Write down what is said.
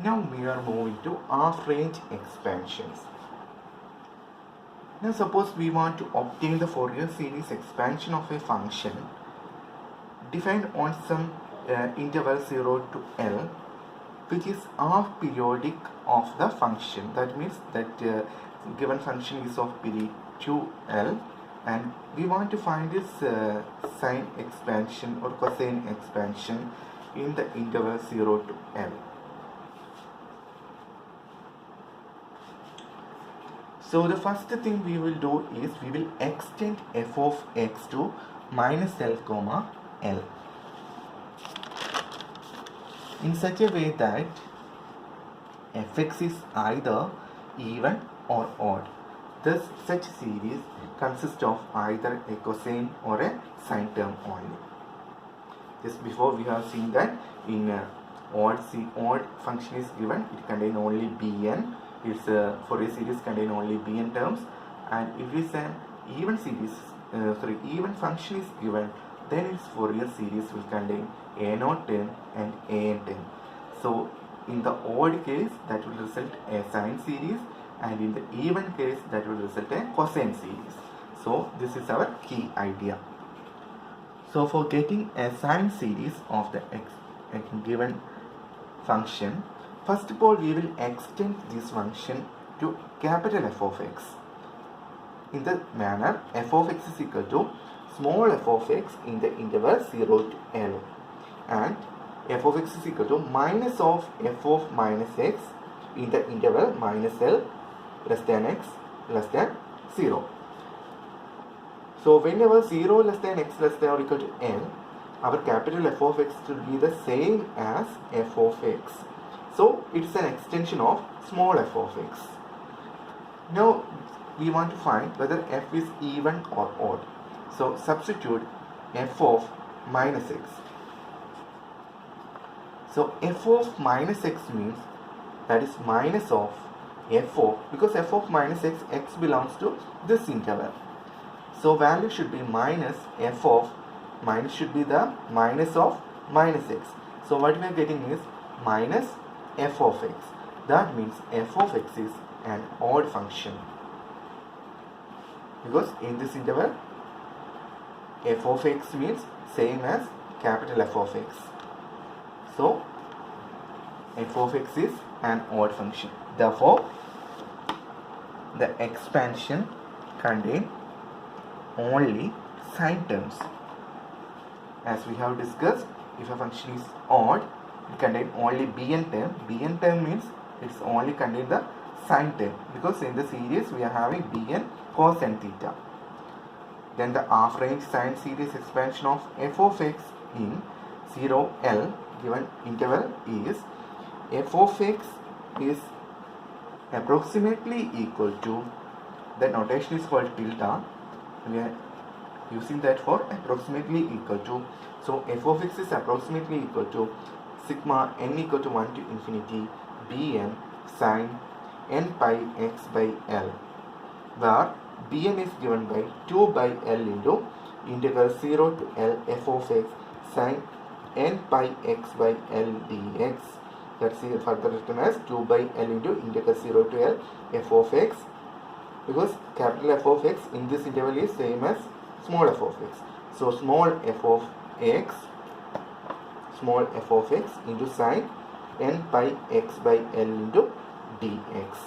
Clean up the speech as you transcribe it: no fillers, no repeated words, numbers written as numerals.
Now we are moving to half-range expansions. Now suppose we want to obtain the Fourier series expansion of a function defined on some interval 0 to L, which is half periodic of the function. That means that given function is of period 2L, and we want to find its sine expansion or cosine expansion in the interval 0 to L. So the first thing we will do is we will extend f of x to minus L comma L in such a way that fx is either even or odd. Thus such series consists of either a cosine or a sine term only. Just before we have seen that in odd function is given, it contains only bn. Its Fourier series contain only bn terms, and if it is an even series, even function is given, then its Fourier series will contain a0 term and an term. So in the odd case, that will result a sine series, and in the even case, that will result a cosine series. So this is our key idea. So for getting a sine series of the given function, first of all, we will extend this function to capital F of x in the manner f of x is equal to small f of x in the interval 0 to L, and f of x is equal to minus of f of minus x in the interval minus L less than x less than 0. So whenever 0 less than x less than or equal to L, our capital F of x will be the same as f of x. So it's an extension of small f of x. Now we want to find whether f is even or odd. So substitute f of minus x. So f of minus x means that is minus of f of, because f of minus x, x belongs to this interval. So value should be minus f of, minus should be the minus of minus x. So what we are getting is minus f of x. That means f of x is an odd function, because in this interval f of x means same as capital F of x. So f of x is an odd function. Therefore the expansion contains only sine terms. As we have discussed, if a function is odd, it contains only bn term. Bn term means it's only contain the sine term, because in the series we are having bn cos n theta. Then the half range sine series expansion of f of x in 0L given interval is f of x is approximately equal to, the notation is called tilde. We are using that for approximately equal to. So f of x is approximately equal to sigma n equal to 1 to infinity bn sine n pi x by L, where bn is given by 2 by L into integral 0 to L f of x sine n pi x by L dx. That's further written as 2 by L into integral 0 to L f of x, because capital F of x in this interval is same as small f of x. So small f of x into sine n pi x by L into dx.